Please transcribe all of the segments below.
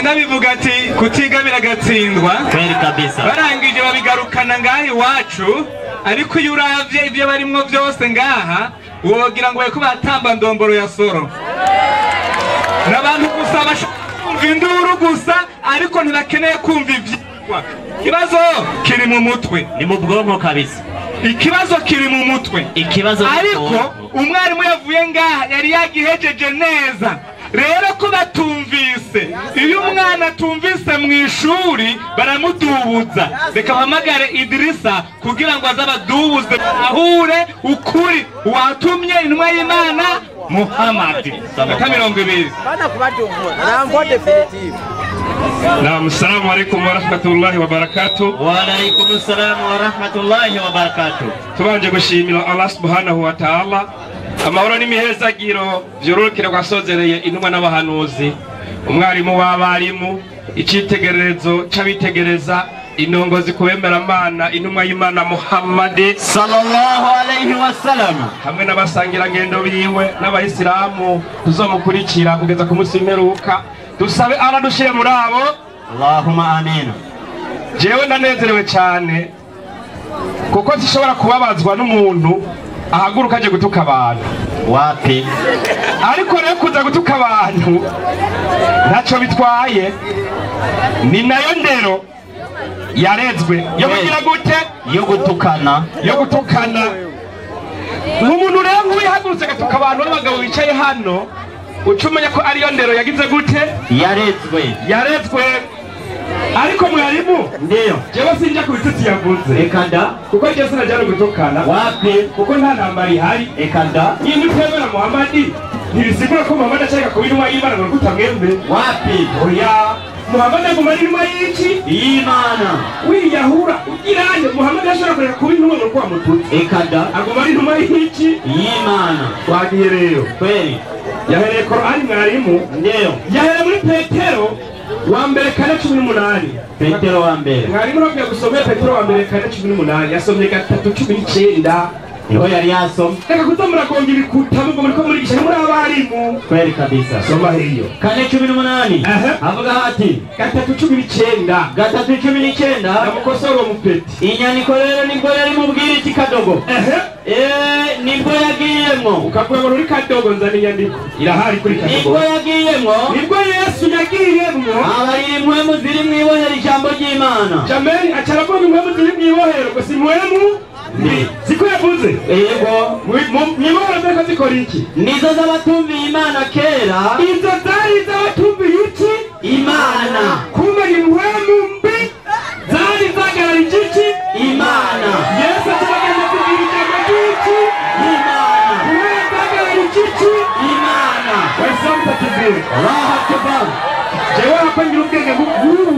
ndabivuga ati kutiga biragatsindwa kweli kabisa barangije babigarukana ngaha iwacu ariko iyo uravye ibyo barimwo byose ngaha wogira ngo bariko batamba ndomboro ya soro n'abantu gusa bashumva induru gusa ariko ntibakeneye kumva ivyigwa ikibazo kiri mu mutwe ni mu bwonko kabisa ikibazo kiri mu mutwe ikibazo ariko umwarimu yavuye ngaha yari yagihejeje neza rero ko batumvise iyo umwana atumvise mu ishuri baramudubuza reka bahamagare Idirisa kugira ngo azabadubuze ahure ukuri watumye intumwa y'Imana Muhammad Saka 20 bana kubadungura nambo definitive. Naam, assalamu alaykum wa rahmatullahi wa barakatuh. Wa alaykum assalam wa rahmatullahi wa barakatuh. Tubanje gushimira Allah subhanahu wa ta'ala amahoro n'imihezagiro vyororokera kwasozereye intumwa n'abahanuzi umwarimu w'abarimu icitegererezo c'abitegereza inongozi kubemera Imana intumwa y'Imana Muhammad sallallahu alayhi wa sallam hamwe n'abasangira ngendo biwe n'abayisilamu tuzomukurikira kugeza ku munsi w'imperuka dusabe aradushire muri abo Allahumma amin. Jewe ndanezerewe cyane kuko zishobora kubabazwa n'umuntu ahaguruka aje gutuka abantu wapi ariko rero kuza gutuka abantu ntacyo bitwaye ni nayo ndero yarezwe yo kugira gute yo gutukana umuntu rero wihagurutse gatuka abantu n'abagabo bicaye hano ucumenya ko ariyo ndero yagize gute yarezwe ariko mwarimu ndiyo jewe sinja kubitutsi yavuze ekanda kuko je sinajana gutukana wapi kuko nta ntambara ihari ekanda yindi twemera Muhammad ntibisigura ko Muhammad ashaka kuba intumwa y'Imana ngo kutamwembe wapi oya Muhammad aguma ari intumwa y'iki y'Imana wiyahura ugiranye Muhammad ashobora kureka kuba intumwa ngo kwamututse ekanda aguma ari intumwa y'iki y'Imana twagiye rero kweli yahereye Qur'ani mwarimu ndiyo yahereye muri Petero wa mbere 4:18 Petero wa mbere mwarimu nabwiye gusomera Petero wa mbere 4:18 yasomye 3:19 niho yari yasomye reka kuzamuragonga ibikuta ngo muri ko muri gisha muri abarimu kweli kabisa soma hiyo 4:18 avuga hati 3:19 namukosoro mupeti inyandiko rero nibwo yari mubwira iki kadogo nibwo yagiyemwo ukavuga ngo uri kadogo nzana inyandiko irahari kuri kadogo nibwo yagiyemwo nibwo Yesu yagiyemwo abari impwemu ziri mwibohera ijambo ry'Imana jameni acaravuga impwemu ziri mwibohero ngo si impwemu siko yavuze yego mwibohero zeko zikora iki nizo z'abatumviye Imana kera izo zari z'abatumviye iki Imana kumbe ni impwemu mbi zari zagarara iki Imana Yesu atubageze kugira ijambo ry'iki Imana kumbe zagarara iki Imana waislamu takibiri Allahu Akbar jewe hapa ngira ubwenge bw'ubu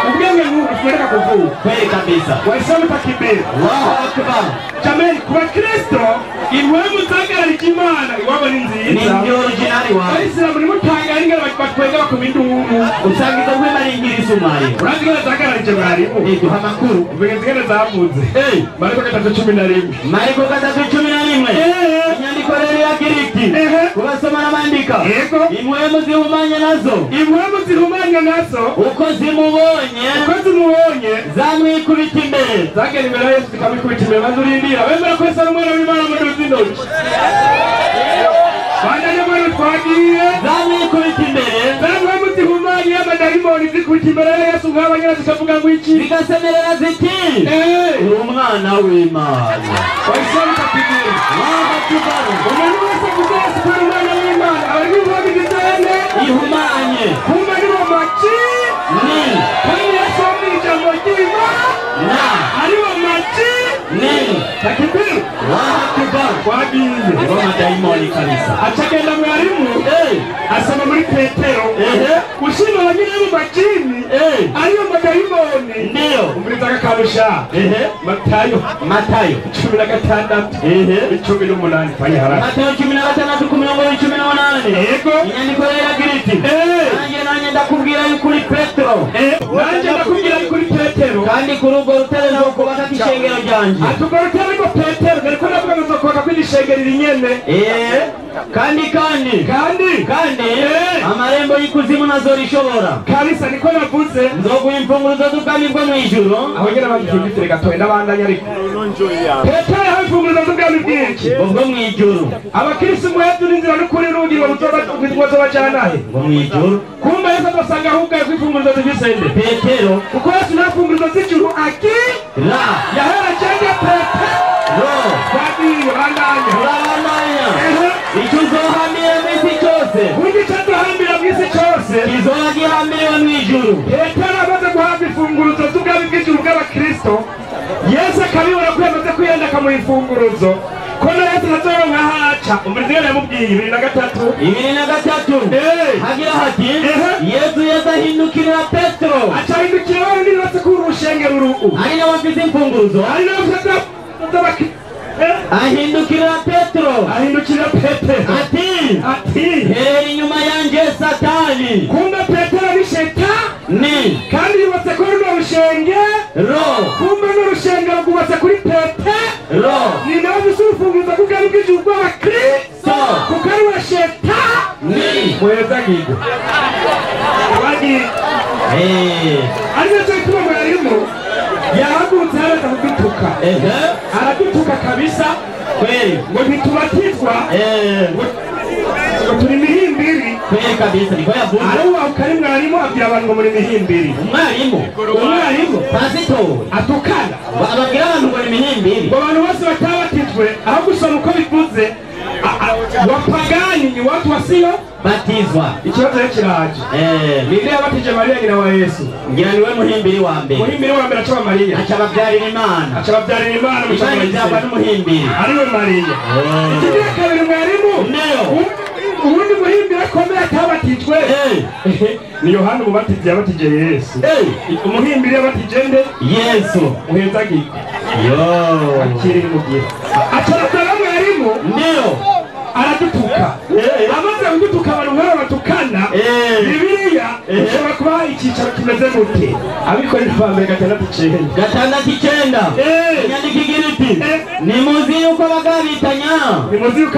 ubwenge bw'ubu tumereka kuvuga kweli kabisa waislamu takibiri Allahu Akbar jameni kuba Kristo impwemu zagarara Imana iwabo ni nziza ni ndio originali wa Abayisilamu ni mutanga ingero batwega bakoma induru usanga izo mpwemu ari ingirisumaye urazi ko zagararije mwarimu duha amakuru ubwenge zigene zavuze Mariko 3:11 Mariko 3:11 inyandiko rero ya Giriki kubasoma n'amandika yego impwemu zihumanya nazo uko zimubonye zamwikubita imbere zagera imbere ya Yesu zikamwikubita imbere maze urindira bemera ko Yesu ari umwana w'Imana mu ruzindoki bandanye muri twagiye zamwikubita imbere zamwe mutihumanye amadayimoni zikubita imbere ya Yesu nk'abanyana zikavuga ngo iki zigasemerera ziti uri umwana w'Imana waislamu takibiri umuntu wese avuze Yesu ko ari umwana w'Imana abari kuvuga igitende ihumanye kumbe ni bo maki ni kandi Yesu wamwe ijambo ry'Imana ari bo maki ni takibiri twagiye amadayimoni kabisa acagenda mwarimu asoma muri Petero ushima abanyine mu majini ariyo madayimoni ndiyo umuriza akakarusha Matayo 16:18 payiharara Matayo 16:18 yego inyandiko ya Giriki nanjye ndakubwira yuko uri Petero nanjye ndakubwira yuko uri Petero petero kandi kuri urwo rutare nzokubaka ishengero ryanje atubwo rutare ariko petero ariko navuga ngo nzokubaka kw'ishengero iri nyene kandi amarembo y'ikuzimu ntazorishobora kabisa niko navuze nzoguha imfunguruzo z'ubwami bwo mw'ijuru aho nyene bagikubitire gatoye n'abandanya ariko petero yahawe imfunguruzo z'ubwami bw'iki bwo mw'ijuru abakirisi muhetu n'inzira n'ukuri n'ubugingo buzobajanahe bwo mw'ijuru kumbe yesu adasanga ahubwo ari kw'imfunguruzo z'igisende petero kuko yesu nta mfunguruzo z'ijuru akira yahera cyangwa petero bagiye bandanya urabandanya icyo uzohamira mw'isi cyose icyo duhambira mw'isi cyose kizoba gihambiriwe mw'ijuru petero amaze guhabwa imfunguruzo z'ubwami bw'ijuru bw'abakristo yesu akabibona ko yamaze kwiyandika mu imfunguruzo ko na yesu nazoronka haca umuryango yamubwiye 2003 hagira hati yesu yazahindukirira petero acahindukira wewe ndi bose kuri urushengero uru'u ari nawe afite imfunguruzo ari nawe afite ahindukirira petero ati herera inyuma yanjye satani kumbe petero ni shetani kandi yubatse kuri runo rushengero kumbe n'urushengero rwubatse kuri petero ni nawe afise urufunguzo rw'ubwami bw'ijuru bw'abakristo kuko ari we shetani muheza gigo bagiye ari nacyo gituma mwarimu yahagurutse haraza kudutuka aradutuka kabisa kweli ngo ntitubatizwa ngo turi mihimbiri kweli kabisa niko yavuze ariwo ukari mwarimu abwira abantu ngo muri mihimbiri umwarimu pasitori atukana ababwira abantu ngo ni mihimbiri ngo abantu bose batabatijwe aho gusoma uko bivuze wapagani ni watu wasio batizwa ikibazo kiraje Biblia yabatije Maria nyina wa Yesu ngira niwe muhimbiri wa mbere acaba Maria acababyarira Imana mucaba n'umuhimbiri ariwe Maria ikigira kabiri mwarimu ubundi muhimbiri akomeye atabatijwe ni Yohana umubatizi yabatije Yesu umuhimbiri yabatije nde Yesu uheza giko akiri mugihe acaratara mwarimu aradutuka amaze kudutuka abantu nk'abo batukana Bibiliya ishobora kuba icyicaro kimeze gute abikorera ivambere 6:9 inyandiko igira iti nimuzi yuko bagabitanya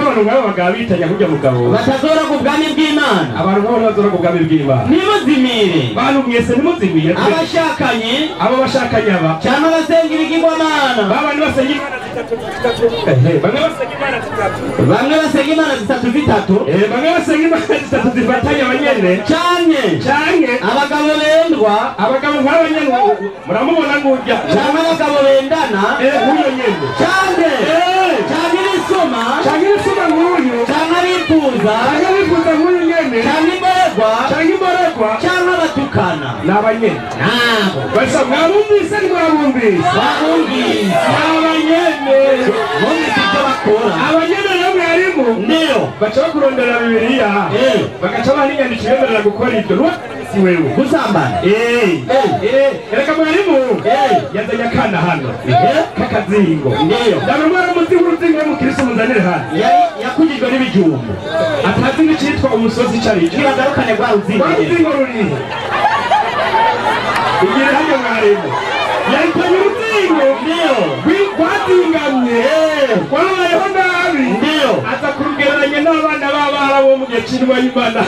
abantu nk'abo bagabitanya kurya mugabo batazora ku bwami bw'Imana abantu nk'abo bazora ku bwami bw'Imana nimuzimire bantu mwese nimuzimire abashakanye aba cyangwa basenga ibigirwamana babandi basenga Imana zitatu bamwe basenga Imana zitatu bamwe basenga Imana zitatu zifatanye abanyene canke abagabo bendwa abagabo nk'abanyene muramubona ngurya canke abagabo bendana nk'uyo nyene canke ibisuma nk'uyu canke abifuza nk'uyu nyene canke imborerwa canke abatukana n'abanyene nabo basa mwabumvise n'abanyene bumvise ibyo bakora abanyene rero mwarimu baca bakurondera Bibiliya bagaca baninyandika ibemerera gukora ibyo si wewe gusambana reka mwarimu yazanye akana hano k'akazingo ndabona umwana muzi w'uruzingo w'umukirisi muzanire hano yakujijwe n'ibijumbu atazi n'icitwa umusozi icarico nibagarukane rwa ruzingo rurihe igire hano mwarimu yahitanye uruzingo rwazingamye wabayeho nabi aza kurugereranya n'abana b'Abarabu bo mu gihe cy'intumwa y'Imana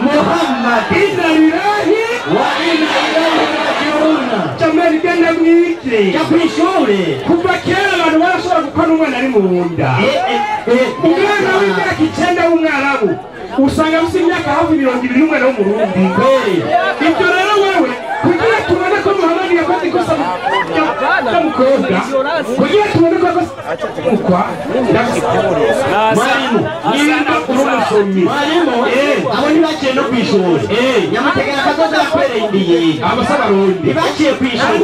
Muhammad inna lillahi wa inna ilaihi raji'un jamani genda mwige jya kw'ishure kuva kera abantu barashobora gukora umwana ari mu nda umwana w'imyaka 9 w'umwarabu usanga afite imyaka hafi 20 n'umwana w'umurundi ibyo rero wewe kugira tubone ko Muhammad yakoze ikosa mukobwa kugira tubone ko ukwa mwarimu abo ntibaciye no kw'ishuri nyamutegera akazoza yakwereye indiye abasabarundi ntibaciye kw'ishuri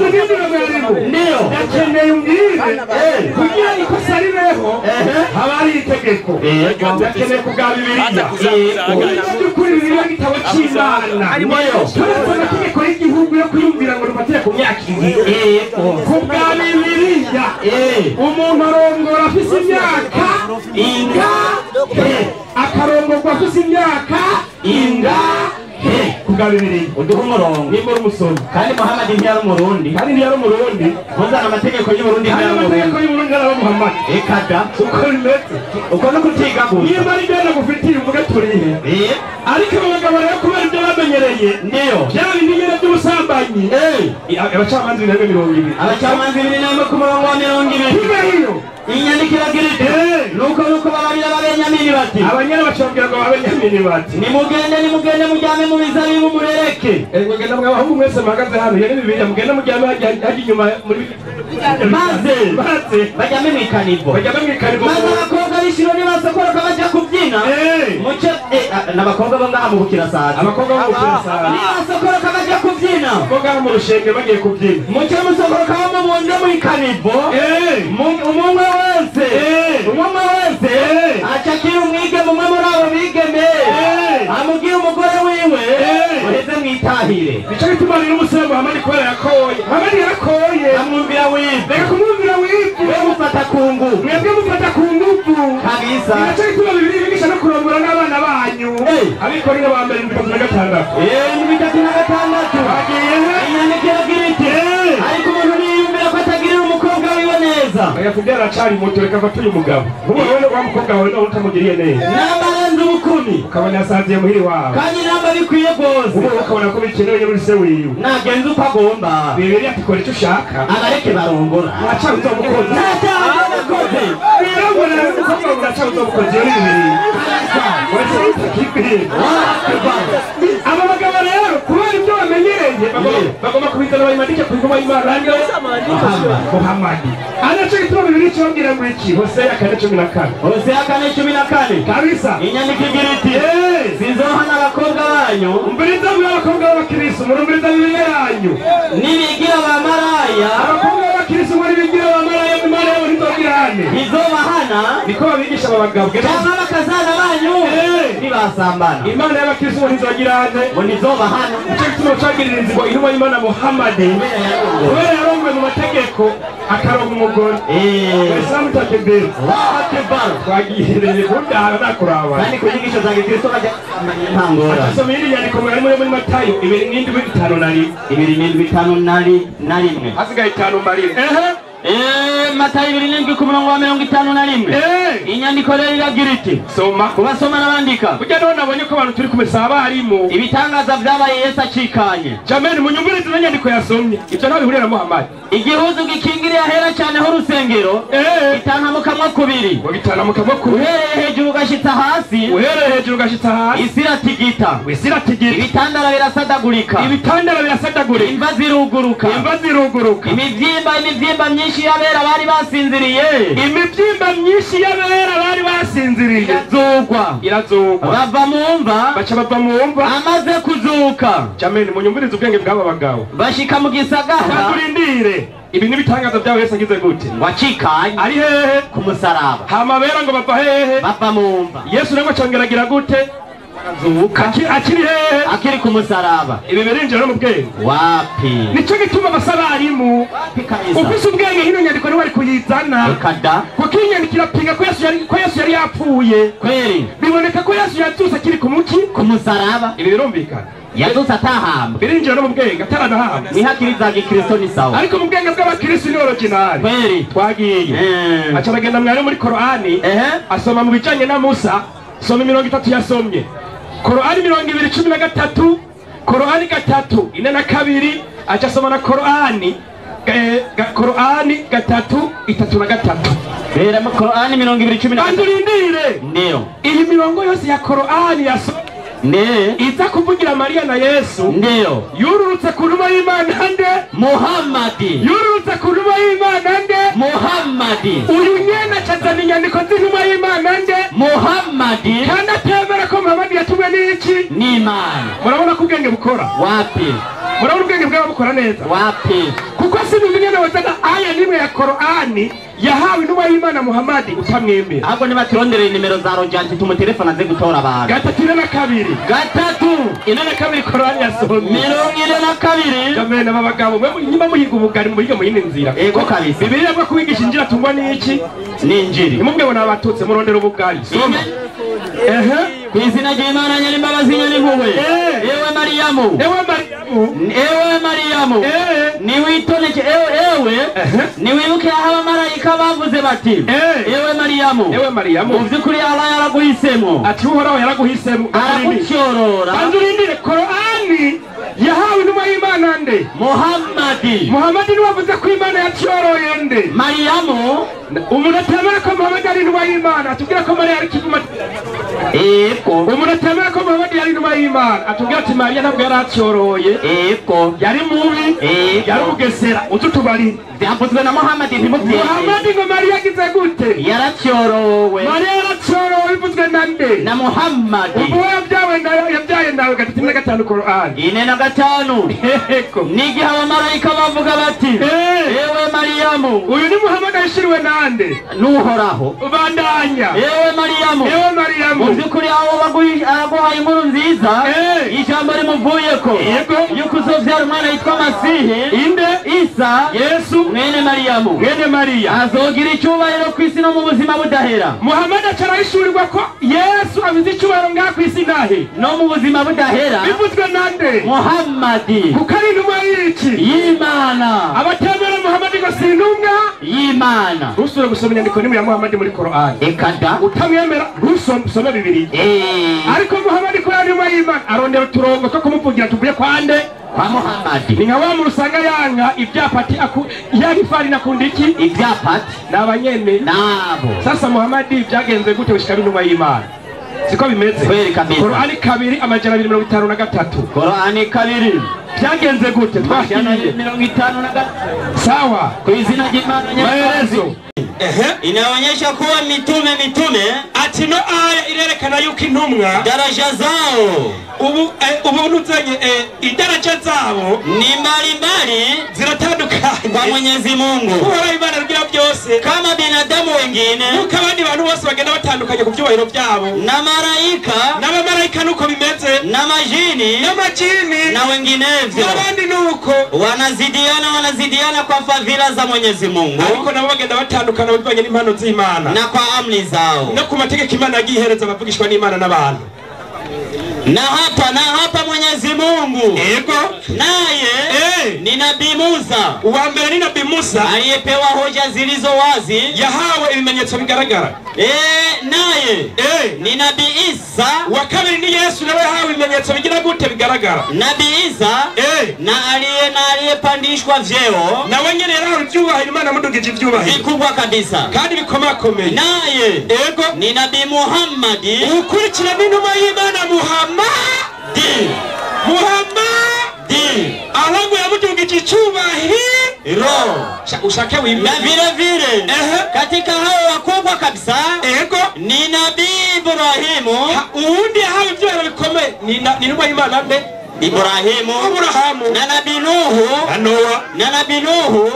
niyo yakeneye umbwire kugira ikosa ribeho haba hari itegeko yakeneye kubwa Bibiliya by'ukuri Bibiliya igitabo cy'Imana turetse amategeko y'igihugu yo kwiyumvira ngo rufatire ku myaka ibiri kubwa Bibiliya umuntu arongora afise imyaka ingahe akarongorwa afise imyaka ingahe kubwa Bibiliya uduha umurongo nimba uri umusomyi kandi Muhammad ntiyari umurundi kandi ntiyari umurundi muzana amategeko y'uburundi kandi ntiyari amategeko umurundi y'uburundi ari Muhammad ekada uko bimeze uko no kutiga gusa nimba ari byo nagufitiye uvuge turihe ariko abagabo rero kubera ibyo bamenyereye ndiyo byaba bindi nyine by'ubusambanyi abacamanza 220 abacamanza 220 hibe hiyo inyandiko iragira iti nuko babarira ababenyamini bati abanyana bacabwira ngo ababenyamini bati nimugende mujyame mu bizabibu murereke mugenda mwabahungu mwese muhagaze hano yari Bibiliya mugenda mujyame hajya inyuma muri maze bajyame mu ikanivo maze abakobwa b'ishiro nibasokoroka bajya kubyina muce n'abakobwa bo ngaha mu bukirasazi nibasokoroka bajya kubyina bo ngaha mu rushenge bagiye kubyina muce musokoroka bo mubunde mu ikanivo umwe wese acakira umwigeme umwe muri abo bigeme amubwira umugore wiwe uheze mwitahire nico gituma rero umusore Muhammad kubera yakoye Muhammad yarakoye amwumvira wivu reka kumwumvira wivu we mufata ku nguvu mwebwe mufata ku nguvu kabisa nico gituma Bibiliya bigisha no kurongora n'abana banyu abikorera ba mbere 36 bagiye inyandiko iragira iti ariko umuntu niyumvira ko atagirira umukobwa wiwe neza ayakubyara acari muto reka fatuye umugabo ubone wa mukobwa wawe nawe utamugiriye neza n'amarenze ubukumi ukabona yasanziye muhiri wawe kandi namba bikwiye rwose ukabona ko bikenewe muri se wiwe nagenza uko agomba Bibiliya ati kora icyo ushaka abareke barongora acawe uzomukoze ntacawe birongora n'umukobwa wawe acawe uzomukoze muri Bibiliya wese utakibwiye aba bagabo rero kubera ibyo bamenyereye bagomba kubizana bayimadike ku ngoma y'Imana Muhammad anacho gituma Bibiliya cyongera ngo iki Hosea 4:14 kabisa inyandiko igira iti sinzohana abakobwa banyu umbiriza abakobwa b'abakristo murumbiriza Bibiliya yanyu nibigira abamaraya abakobwa b'abakristo muri bigira abamaraya mu Imana yabo ntizogirane ntizobahana niko babigisha abagabo cyangwa bakazana banyu nibasambana Imana y'abakristo ntizogirane ngo ntizobahana icyo gituma cagirira inzigo intumwa y'Imana Muhammad kubera yarongoye mu mategeko akaronga umugore Islam takebera twagihereye kundara nakuraba kandi ku nyigisho za Kristo bajya ntangora asoma indi nyandiko muri Matayo 2:5 hasigaye 5 mbarire Matayo 7:51 inyandiko rero iragira iti soma kubasoma n'abandika kujya none nabonye ko abantu turi kumesa abarimu ibitangaza byabaye Yesu acikanye jameni munyumvirize inyandiko yasomye ibyo ntabwo bihurira na Muhammad igihuzu gikingiriye ahera cyane ho urusengero itankamukamwa kubiri uhereye hejuru ugashitsa hasi isi iratigita ibitandara birasadagurika imva ziruguruka imibyimba myinshi y'abera bari basinziriye irazugwa bava mu mva amaze kuzuka jameni munyumvirize ubwenge bw'aba bagabo bashika mu gisagara turindire ibi nibitangaza byawe Yesu agize gute wacikanye ari hehe ku musaraba hamabera ngo bava hehe bava mu mva Yesu namwe cyongeragira gute zuka akiri hehe akiri ku musaraba ibi birinjira no mu bwenge wapi nico gituma abasabarimu ufise ubwenge hino nyandiko ni wari kuyizana kada kuko inyandiko irapinga ko Yesu yari yapfuye kweri biboneka ko Yesu yazuse akiri ku musaraba ibi birumvikana yazuse atahamba birinjira no mu bwenge ataranahamba ni hakiri za Gikristo ni sawa ariko mu bwenge bw'abakristo ni original kweri twagiye acaragenda mwari muri Korani asoma mu bijanye na Musa soma 30 yasomye Korani 2:13 Korani 3:42 acha soma na Korani 3:33 bera mu Korani 2:13 bandurindire ndio iyi mirongo yose ya Korani yasomye iza kuvugira Maria na Yesu ndio yururutse ku numa y'Imana nde Muhammadi yururutse ku numa y'Imana nde Muhammadi uyu nyene acazana inyandiko z'inuma y'Imana nde Muhammadi kandi atemera ko Muhammadi yatumwe n'iki n'Imana murabona ko ubwenge bukora wapi murabona ubwenge bwabo bukora neza wapi kuko sinumenye nawezaga aya nimwe ya Korani yahawe inuma y'Imana Muhammadi utamwemera ahubwo nibaturondere nimero za rojanti tumutelefona aze gutora abantu 3:42 3:42 Korani yasomye 42 jamene aba bagabo nyuma muyiga ubugari mu biga mu yindi nzira ego kabisa Bibiliya bwo kubigisha injira tungwa n'iki n'injiri nimubwe bona abatutse murondera ubugari soma kwizina ry'Imana nyirimbabazi nyirimpuhwe ewe Mariyamu niwitoneke niwibuke aho abamarayika bavuze bati ewe Mariyamu mu vy'ukuri Allah yaraguhisemo ati uhoraho yaraguhisemo aragucyorora kandi urindire Korani yahawe intumwa y'Imana nde Muhammadi niwe wavuze ko Imana yacyoroye nde Mariyamu umuntu atemera ko Muhammadi ari intumwa y'Imana atubwira ko Mariya ari kivuma umuntu atemera ko Muhammadi yari intumwa y'Imana atubwira ati Mariya ntabwo yaracyoroye yari mubi yari ugesera ututubari byavuzwe na Muhammadi Muhammadi ngo Mariya agize gute yaracyorowe Mariya yaracyorowe bivuzwe na nde na Muhammadi ubwo yabyaye nawe 35 Korani 45 n'igihe abamarayika bavuga bati ewe Mariyamu uyu ni Muhammadi yashiriwe nande n'uhoraho ubandanya ewe Mariyamu mu by'ukuri aho araguhaye inkuru nziza ijambo rimuvuyeko yuko uzovyara umwana yitwa Masihi inde Isa Yesu mwene Mariya azogira icyubahiro ku isi no mu buzima budahera Muhammadi acarayishurirwa ko Yesu abize icyubahiro ngaha ku isi nahe no mu buzima budahera bivuzwe nande Muhammadi kuko ari intumwa y'Imana abatemera Muhammadi ngo si intumwa y'Imana ntusubire gusoma inyandiko nimwe ya Muhammadi muri Korani ekada utamwemera ntusome Bibiliya ariko Muhammadi ko ari intumwa y'Imana arondera uturongo two kumuvugira tuvuye kwande kwa Muhammadi ni nka wa musanga yanga ibyapati yarifari nakunda iki ibyapati n'abanyene nabo sasa Muhammadi byagenze gute ushika intumwa y'Imana siko bimeze Korani 2:253 Korani 2 byagenze gute twahiye 53 sawa kwa izina ry'Imana maelezo inaonyesha kuwa mitume ati no aya irerekana yuko intumwa daraja zao ubu nuzanye idaraja zabo ni mbalimbali ziratandukanye kwa Mwenyezi Mungu kuhora Imana rugira byose kama binadamu wengine nuko abandi bantu bose bagenda batandukanye ku byubahiro byabo na n'abamarayika nuko bimeze na majini na wenginevyo n'abandi nuko wanazidiana kwa fadhila za Mwenyezi Mungu ariko nabo bagenda batandukana bivanye n'impano z'Imana na kwa amri zao no ku mategeko Imana yagihereza abavugishwa n'Imana n'abantu na hapa Mwenyezi Mungu naye ni Nabii Musa uwa mbere ni Nabii Musa aliyepewa hoja zilizo wazi yahawe ibimenyetso bigaragara naye ni Nabii Isa wa kabiri ni Yesu nawe yahawe ibimenyetso bigira gute bigaragara Nabii Isa na aliyepandishwa vyeo na wengine yarahawe ibyubahiro Imana mudugije ibyubahiro vikubwa kabisa kandi bikomakomeye naye ni Nabii Muhammadi ukurikira n'intumwa y'Imana Muhammadi alangu yamudugije icyubahiro ushake wimwe na vile katika hao wakubwa kabisa ni Nabii Ibrahimu uwundi yahawe ibyubahiro bikomeye ni intumwa y'Imana nde Ibrahimu na Nabii Nuhu na Nabii Nuhu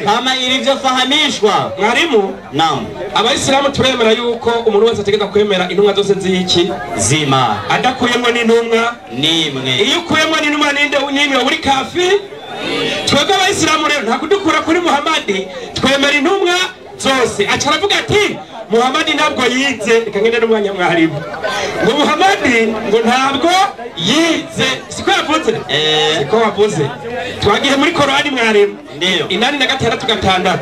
kama ilivyofahamishwa mwarimu naam abayisilamu turemera yuko umuntu wese ategeka kwemera intumwa zose z'iki zima adakuyemo n'intumwa nimwe iyo ukuyemo n'intumwa ninde nimwe uri kafiri twebwe abayisilamu rero nta kudukura kuri Muhammadi twemera intumwa zose acaravuga ati Muhammadi ntabwo yize reka ngende n'umwanya mwarimu ngo Muhammadi ngo ntabwo yize siko yavuze siko wavuze twagiye muri Korani mwarimu ndio 8:6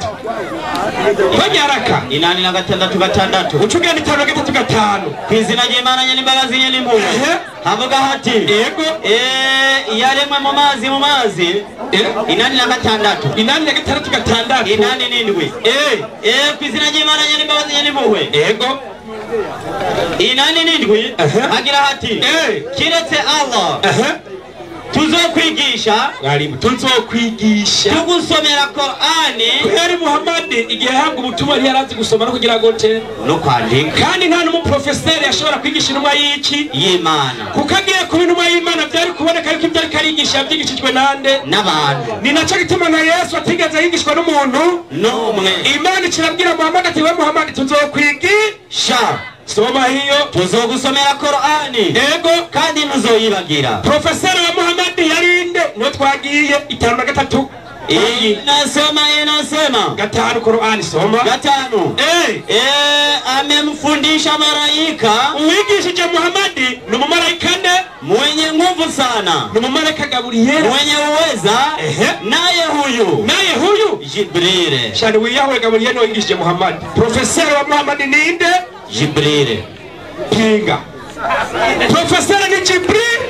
Banyaraka 8:6 ucugenda 5:5 kwizina ry'Imana nyirimbabazi nyirimpuhwe havuga hati yaremwe mu mazi 8:6 8:6 kwizina ry'Imana nyirimbabazi nyirimpuhwe inani n'indwi agira hati kiretse Allah tuzokwigisha tugusomera Korani yari Muhammadi igihe yahabwa ubutumwa yarazi gusoma no kugira gote no kwandika kandi nta n'umuprofeseri yashobora kwigisha intumwa y'iki y'Imana kuko agiye kuba intumwa y'Imana byari kuboneka yuko ibyo ariko arigisha yabyigishijwe nande n'abantu ni nacyo gituma na Yesu atigeze yigishwa n'umuntu n'umwe Imana ikirabwira Muhammadi ati we Muhammadi tuzokwigisha soma hiyo tuzogusomera Korani kandi ntuzoyibagira profeseri wa Muhammadi yarinde no twagiye 5:3 Inasema gatanu Qur'ani soma gatanu amemfundisha malaika uwigishije Muhammadi ni umumarayika nde mwenye nguvu sana, ni umumarayika Gabriel mwenye uweza naye huyu Jibril. Shani wiyawe Gabriel no yigishije Muhammadi. Professor wa Muhammadi ni inde Jibril. Pinga Professor ni Jibril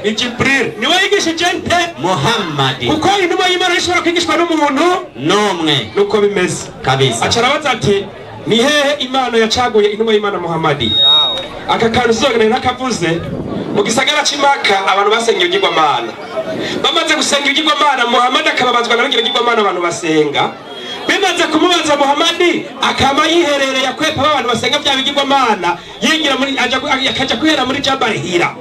ni Jibril ni wigishije nte Muhammadi. Uko inuma y'Imana ishobora kwigishwa n'umuntu nomwe nuko bimeze kabisa. Acarabaza ati ni hehe Imana yacaguye inuma y'Imana Muhammadi. Aka kantu zogene nakavuze mu gisagara c'Imaka abantu basenga igigwamana. Bamaze gusenga igigwamana Muhammad akababazwa na igigwamana abantu basenga. Bimaze kumubaza Muhammadi akama yiherereye akwepa abantu basenga bya bigigwamana yingira muri akaja kwihera muri Jabal Hira.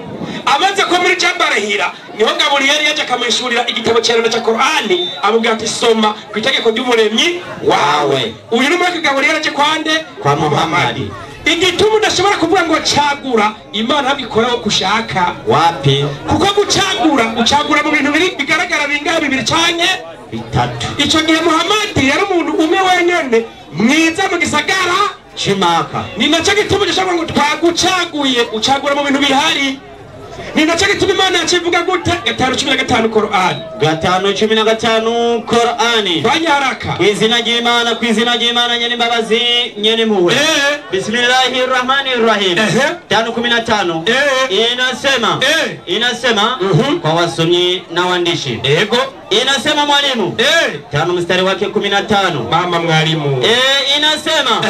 Amaze ko muri Jabal Hira niho Gabriel yaje akamwishurira igitabo cyane cya Qur'ani amubwira ati soma kwitegeko ry'umuremyi wawe. Uyu ni muri Gabriel aje kwande kwa Muhammadi. Igitumu ndashobora kuvuga ngo cagura Imana abikoraho kushaka wapi kuko gucagura mu bintu bigaragara bingahe bibiri canke bitatu. Ico gihe Muhammadi yari umuntu umwe wenyene mwiza mu gisagara c'Imaka. Ni naco gitumu ndashobora ngo twagucaguye ucagura mu bintu bihari. Ni naco gituma Imana yacivuga gute 5:15 Qur'ani 5:15 Qur'ani banyaraka kwizina ry'Imana nyene mbabazi nyene muwe Bismillahirrahmanirrahim 5:15 inasema kwa wasomyi na waandishi inasema mwalimu 5 mstari wake 15 mama mwalimu inasema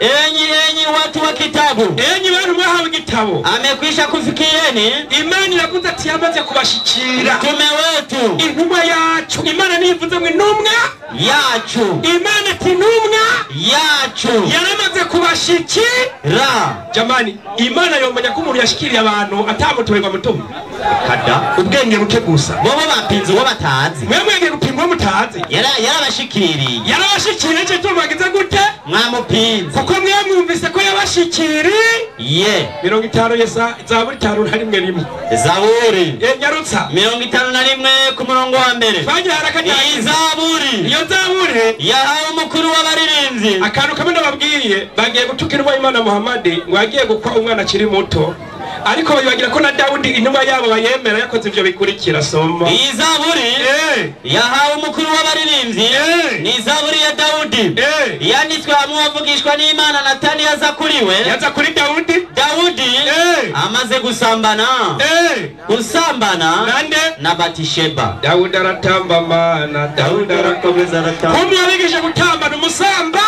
enyi watu wa kitabu enyi watu mwahawe kitabu amekwisha kufikieni Imani yavuze ati yamaze kubashikira mtume wetu intumwa yacu. Imana nivuze ngo intumwa yacu Imana ati intumwa yacu yaramaze kubashikira. Jamani Imana yomenya ko umuntu yashikiriye abantu atamutorerwa mutumwe kada ubwenge buke gusa bobo bapinze wo batazi mwe mwenge gupingwa mutazi yarabashikiriye cyo tubagize gute mwamupinze kuko mwumvise ko yabashikiriye 50 yesa Zaburi 5:1 Zaburi nyarutsa 51 ku murongo wa mbere iyo Zaburi yahawe umukuru w'abaririmbyi. Akantu kamwe ndababwiye bagiye gutukirwa Imana Muhammadi ngo agiye gukwa umwana akiri muto ariko bayibagira ko na Dawudi intumwa yabo bayemera yakoze ivyo bikurikira soma. Iyi Zaburi yahawe umukuru w'abaririmbyi ni Zaburi ya Dawudi yanditswe hamwe wavugishwa n'Imana Natani yaza kuri Dawudi amaze gusambana nande na Batisheba. Dawudi aratamba mana Dawudi arakomeza aratamba kumwe yabigisha gutamba umusamba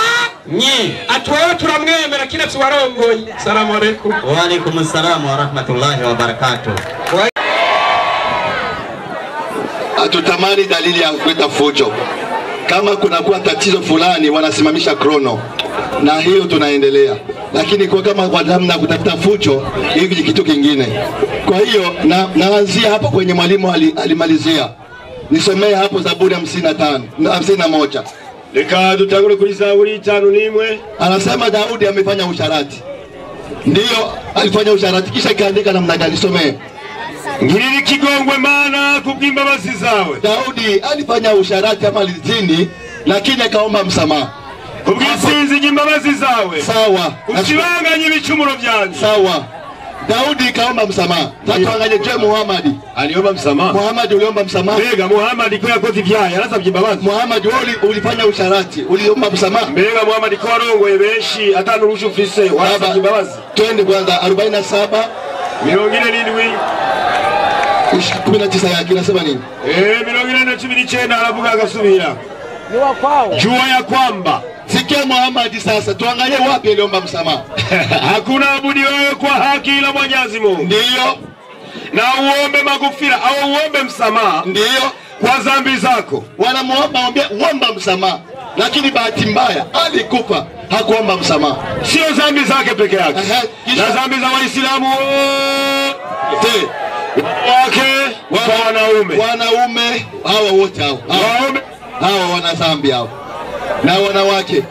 atwaye turamwemera kinatsi warongoye. Salamu alaykum. Wa alaykum assalam wa rahmatullahi wa barakatuh. Hatutamani dalili ya kuleta fujo. Kama kunakuwa tatizo fulani wanasimamisha krono na hiyo tunaendelea, lakini kwa kama kwa namna kutafuta fujo hivi ni kitu kingine. Kwa hiyo naanzia hapo kwenye mwalimu alimalizia. Nisomee hapo Zaburi 51. Leka tutangule kuri Zaburi 5:1. Anasema Daudi amefanya usharati. Ndiyo alifanya usharati, kisha kaandika namna gani? Somee. Ngirira ikigongwe Mana kubw'imbabazi zawe. Daudi alifanya usharati ama alizini, lakini akaomba msamaha kubw'insinzi y'imbabazi zawe. Sawa. Ukibanganye ibicumuro byanjye. Sawa. Daudi kaomba msamaha. Tuangalie je Muhammad aliomba msamaha. Muhammad uliomba msamaha? Mbega Muhammad kwa yakoze ibyaha yarasabye imbabazi. Muhammad ulifanya usharati, uliomba msamaha? Mbega Muhammad ko warongoye benshi atanurusha ufise warasabye imbabazi. Twende kwanza 47 19 yake inasema nini? 19 aravuga agasubira. Jua ya kwamba sikia Muhammad sasa tuangalie wapi aliomba msamaha. Hakuna budi wewe kwa haki ila Mwenyezi Mungu. Ndiyo. Na uombe magufira au uombe msamaha. Ndiyo. Kwa dhambi zako. Wanamuomba uomba msamaha. Lakini bahati mbaya alikufa hakuomba msamaha. Sio dhambi zake peke yake. Na dhambi za Waislamu wote. Wake wanaume hawa wote hao. Hawa wana dhambi hao. Na wanawake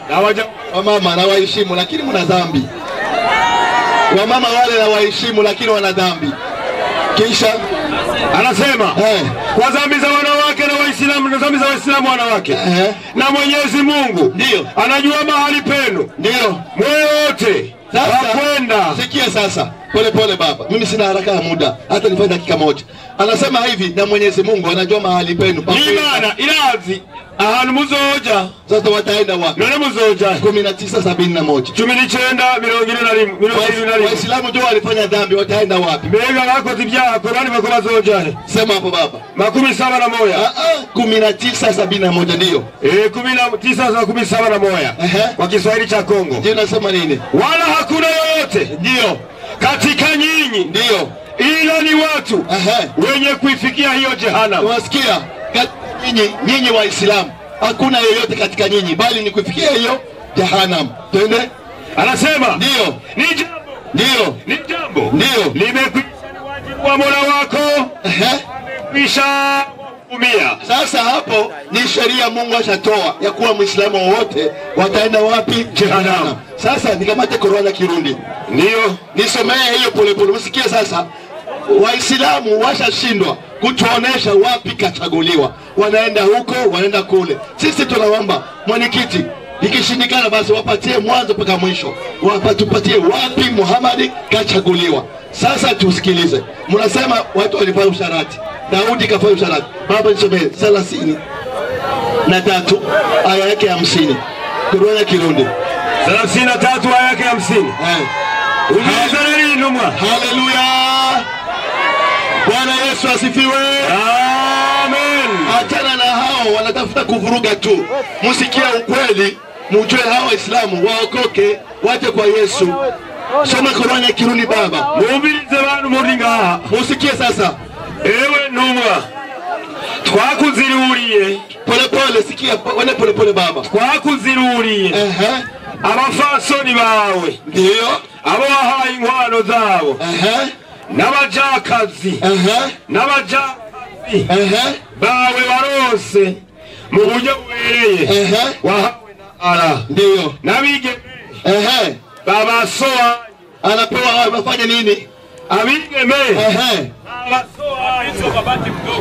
na mama na waheshimu lakini mna dhambi. Wamama wale na waheshimu lakini wana dhambi. Kisha anasema kwa dhambi za wanawake na Waislamu na dhambi za Waislamu wanawake. Na Mwenyezi Mungu ndio anajua mahali penu. Ndio. Wote. Sasa kwenda. Sikia sasa. Pole pole baba. Mimi sina haraka ya muda. Hata nifanye dakika moja. Anasema hivi na Mwenyezi Mungu anajua mahali penu. Imana ilazi. Ahantu muzoja. Sasa wataenda wapi? None muzoja 1971. 1921. Waislamu ndio walifanya dhambi, wataenda wapi? Mbega wako tibya Qur'ani bako bazoja. Sema hapo baba. 71. 1971 ndio. 1971. Kwa Kiswahili cha Kongo. Ndio nasema nini? Wala hakuna yoyote. Ndio. Katika nyinyi. Ndio. Ila ni watu wenye kuifikia hiyo jehanamu. Wasikia? Nyinyi Waislamu hakuna yeyote katika nyinyi bali ni kufikia hiyo jehanamu. Twende. Anasema ndio. Ni jambo. Ndio. Ni jambo. Ndio. Limekwisha wajibu wa Mola wako. Kisha umia. Sasa hapo ni sheria Mungu ashatoa ya kuwa Muislamu wote wataenda wapi? Jehanamu. Sasa nikamate Qur'ani Kirundi. Ndio. Nisomee hiyo pole pole. Usikie sasa. Waislamu washashindwa kutuonesha wapi kachaguliwa. Wanaenda huko, wanaenda kule. Sisi tunaomba mwenyekiti, ikishindikana basi wapatie mwanzo mpaka mwisho. Wapatupatie wapi Muhammad kachaguliwa. Sasa tusikilize. Mnasema watu walifanya usharati. Daudi kafanya usharati. Baba nisomee 33 aya yake 50. Qur'ani Kirundi. 33 aya yake 50. Uliza nini numa? Haleluya. Bwana Yesu asifiwe. Amen. Achana na hao wanatafuta kuvuruga tu. Msikie ukweli, mjue hao Waislamu waokoke, waje kwa Yesu. Soma Qur'ani Kirundi baba. Muumbilize abantu muringa. Msikie sasa. Ewe ntumwa. Twakuziruriye. Pole pole sikia, wane pole pole baba. Twakuziruriye. Abafasoni bawe. Ndio. Abo wahaye inkwano zabo. N'abajakazi n'abajazi bawe barose mu buryo bubereye wahawe na ara ndio nabige babasoa anapewa bafanye nini abigeme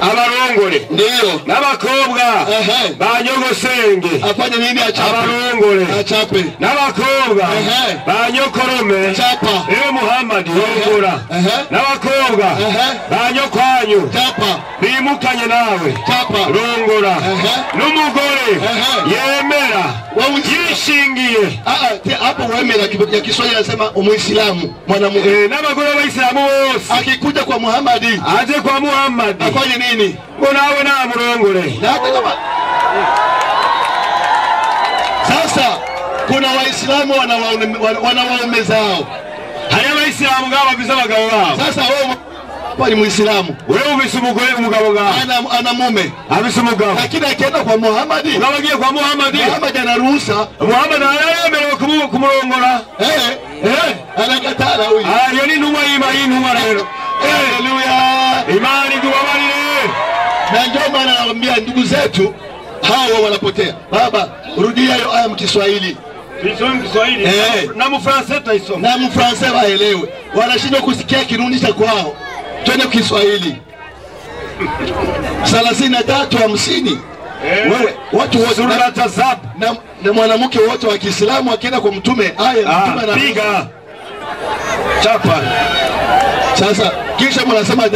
abarongore ndio n'abakobwa banyogosenge afanye nini achape abarongore achape n'abakobwa banyokorome chapa ewe Muhammad rongora n'abakobwa banyokwanyu chapa bimukanye nawe chapa rongora n'umugore yemera yishingiye hapo wemera ya Kiswahili anasema Muislamu mwanamume n'abagore b'Islamu bose akikuja kwa Muhammad aje kwa Muhammad afanye nini? Unawe na murongore. Sasa kuna Waislamu wanawaume zao. Haya Waislamu ngaba biza abagabo babo. Sasa wewe pali Muislamu. Wewe ubisumugwe umugabo gawe. Ana mume. Abisumugabo. Lakini akienda kwa Muhammad. Unabagiye kwa Muhammad. Muhammad anaruhusa. Muhammad anayemerewe kumurongora. Anakatara huyu. Hiyo ni numa numa rero. Haleluya. Imani tuwabarire. Na ndio maana nawaambia ndugu zetu hao wanapotea. Baba, rudia hiyo aya mkiswahili. Nisome Kiswahili. Na Mfransa taisoma. Na Mfransa waelewe. Wanashindwa kusikia Kirundi cha kwao. Twende Kiswahili. 33:50. Wewe watu wote na mwanamke wote wa Kiislamu akienda kwa mtume aya mtume anapiga chapa. Sasa kisha mnasema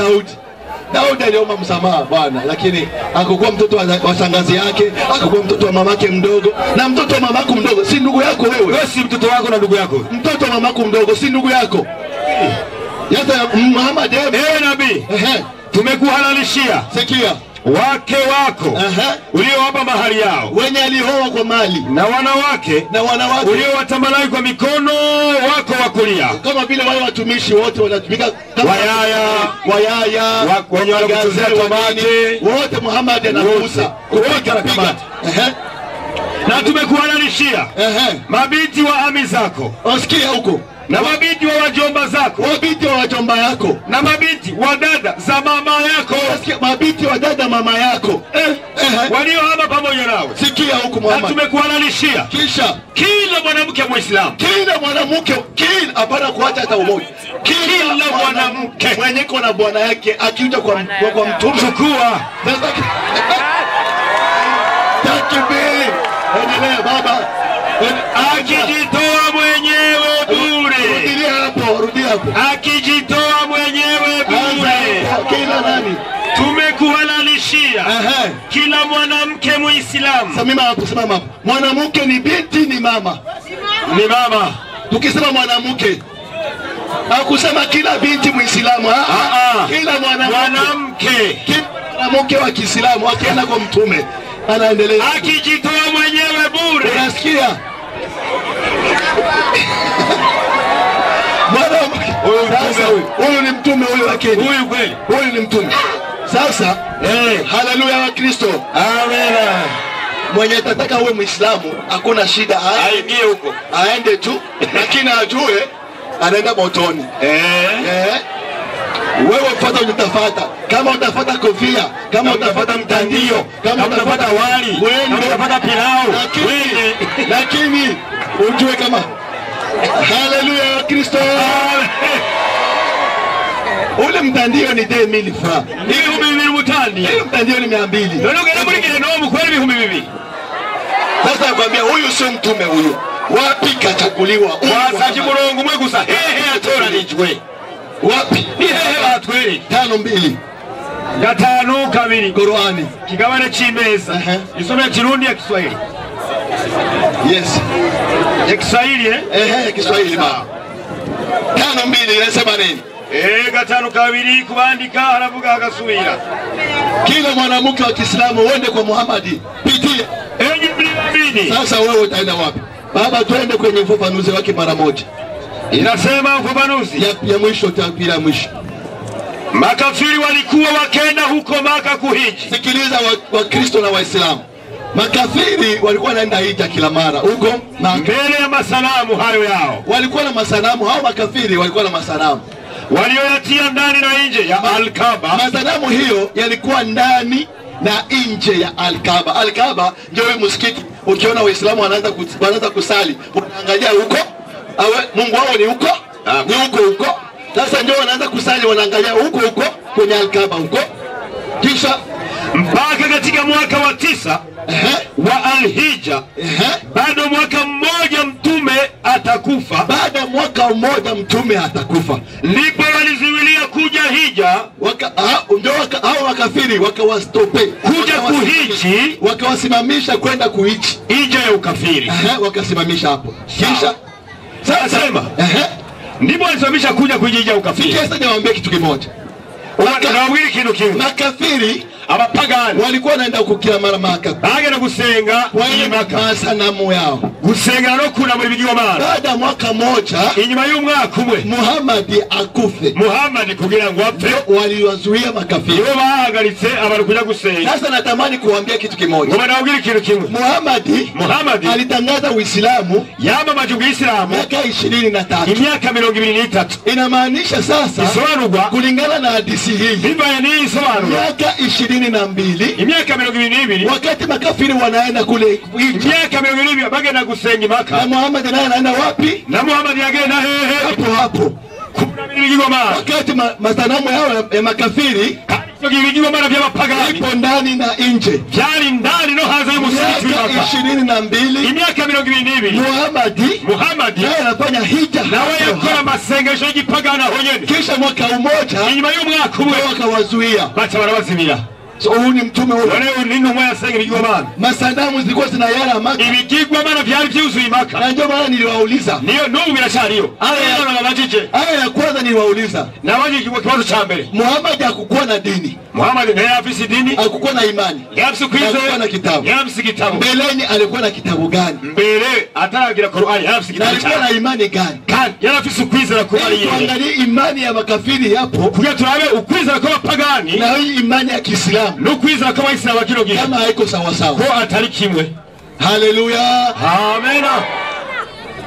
Daudi aliomba msamaha Bwana, lakini akakuwa mtoto wa shangazi yake, akakuwa mtoto wa mamake mdogo. Na mtoto wa mamako mdogo si ndugu yako wewe. Wewe si mtoto wako na ndugu yako. Mtoto wa mamako mdogo si ndugu yako. Yata Muhammad nabii. Tumekuhalalishia. Sikia. Wake wako uliowapa mahali yao wenye alioa kwa mali na wanawake uliowatambalai kwa mikono wako wa kulia, kama vile wale watumishi wote wanatumika wayaya wenye wanakutuzia tamani wote Muhammad anaruhusa kupiga kamati. Na tumekuhalalishia mabinti wa ami zako. Usikie huko. Na mabinti wa wajomba zako, mabinti wa wajomba yako, na mabinti wa dada za mama yako, mabinti wa dada mama yako, waliohama pamoja nawe. Sikia huko Muhammad. Na tumekuhalalishia kisha kila mwanamke Muislamu, kila mwanamke, kila hapana kuacha hata umoja, kila mwanamke mwenye kuna bwana yake akiuta kwa mtume chukua. endelea baba. Akijitoa mwenyewe bure. Rudia hapo, rudia hapo. Akijitoa mwenyewe bure. Kila nani? Tumekuhalalishia kila mwanamke Muislamu. Simama hapo, simama hapo. Mwanamke ni binti, ni mama. Ni mama. Tukisema mwanamke, hakusema kila binti Muislamu. Kila mwanamke. Kila mwanamke wa Kiislamu akienda kwa mtume anaendelea. Akijitoa mwenyewe bure. Unasikia? Huyu ni mtume huyu, lakini huyu kweli, huyu ni mtume. Sasa haleluya wa Kristo, amina. Mwenye atataka uwe Muislamu hakuna shida, aingie huko, aende tu, lakini ajue anaenda motoni. Wewe fuata utafuata. Kama utafuata kofia, kama utafuata mtandio, kama utafuata wali, kama utafuata pilau, lakini ujue kama haleluya wa Kristo. Ule mtandio ni 2000 francs. Ile mtandio. Ile mtandio ni 200. Ndio ngene muri kile no mukweli 2000. Sasa nakwambia huyu sio mtume huyu. Wapi kachaguliwa? Wasaji murongo mwe gusa. Atora lijwe. Wapi? Ni batweri. 5-2. Gatanu kabiri. Qur'ani. Kigabane chimeza. Isome Kirundi ya Kiswahili. Yes. Ya Kiswahili ya Kiswahili ba. 5-2 inasema nini? Gatanu kabiri kubandika haravuga agasubira. Kila mwanamke wa Kiislamu uende kwa Muhammad. Pitia. Sasa wewe utaenda wapi? Baba, twende kwenye ufafanuzi wake mara moja. Inasema ufafanuzi ya mwisho, tabiri ya mwisho. Makafiri walikuwa wakenda huko Maka kuhiji. Sikiliza wa Kristo na Waislamu. Makafiri walikuwa wanaenda hija kila mara huko mbele ya masanamu hayo yao. Walikuwa na masanamu hao, makafiri walikuwa na masanamu walioyatia ndani na nje ya Al-Kaaba. Masanamu hiyo yalikuwa ndani na nje ya Al-Kaaba. Al-Kaaba ndio msikiti. Ukiona Waislamu wanaanza kusali, unaangalia huko, Mungu wao ni huko, ni huko. Sasa ndio wanaanza kusali, wanaangalia huko kwenye Al-Kaaba huko. Kisha mpaka katika mwaka wa 9 wa Al-Hijja, bado mwaka mmoja mtume atakufa. Baada ya mwaka mmoja mtume atakufa, ndipo waliziwilia kuja hija. Ndio hao wakafiri wakawastope kuja kuhiji, wakawasimamisha kwenda kuhiji, hija ya ukafiri. Wakasimamisha hapo. Kisha sasa sema ndipo walisimamisha kuja kuhiji ya ukafiri. Sasa niwaambie kitu kimoja. Makafiri abapagani walikuwa wanaenda kukira mara Maka, bagenda gusenga masanamu yao, gusenga no kuna muri bigirwamana. Baada mwaka moja, inyuma y'umwaka umwe, Muhammad akufe. Muhammad kugira ngo apfe, waliwazuia makafiri, bo bahagaritse abantu kuja gusenga. Sasa natamani kuambia kitu kimoja. Ngoma naubwira ikintu kimwe. Muhammad alitangaza Uislamu, yamamaje Uislamu miaka 23. Imyaka 23. Inamaanisha sasa isobanurwa kulingana na hadithi hii, bibaye ni isobanurwa miaka 22, imyaka 22, wakati makafiri wanaenda kule imyaka 22 bagenda gusenga Maka. Na Muhammad naye anaenda wapi? Na Muhammad yagenda hapo kuna bigirwamana, wakati masanamu yao ya makafiri bigirwamana by'abapagani ipo ndani na nje, byari ndani no hanze y'umusigiti Maka. 22, imyaka 22, Muhammad naye anafanya hija, nawe yakora masengesho y'igipagana aho nyene. Kisha mwaka mmoja, inyuma y'umwaka umwe, wakawazuia, bacha barabazimira. So huyu ni mtume huyo. Wale nini mmoja asenga bigirwamana, masanamu zilikuwa zinayala Maka, ibigirwamana byari byuzuye Maka. Na ndio maana niliwauliza, niyo n'ubu birashariyo. Aya ya kwanza niliwauliza, nabajije kibazo cha mbere, Muhammad hakukuwa na dini. Muhammad ndiye afisi dini, hakukuwa na imani, hakukuwa na kitabu. Mbeleni alikuwa na kitabu gani? Mbele ataragira Qur'ani, afisi kitabu. Alikuwa na imani gani? Afisi kwizera Qur'ani. Tuangalie imani ya makafiri hapo, kuja turabe ukwizera kwa pagani na hii imani ya Kiislamu, no kwizera kwa Waislamu kino gihe kama haiko sawa sawa, kwa atari kimwe. Haleluya, amena.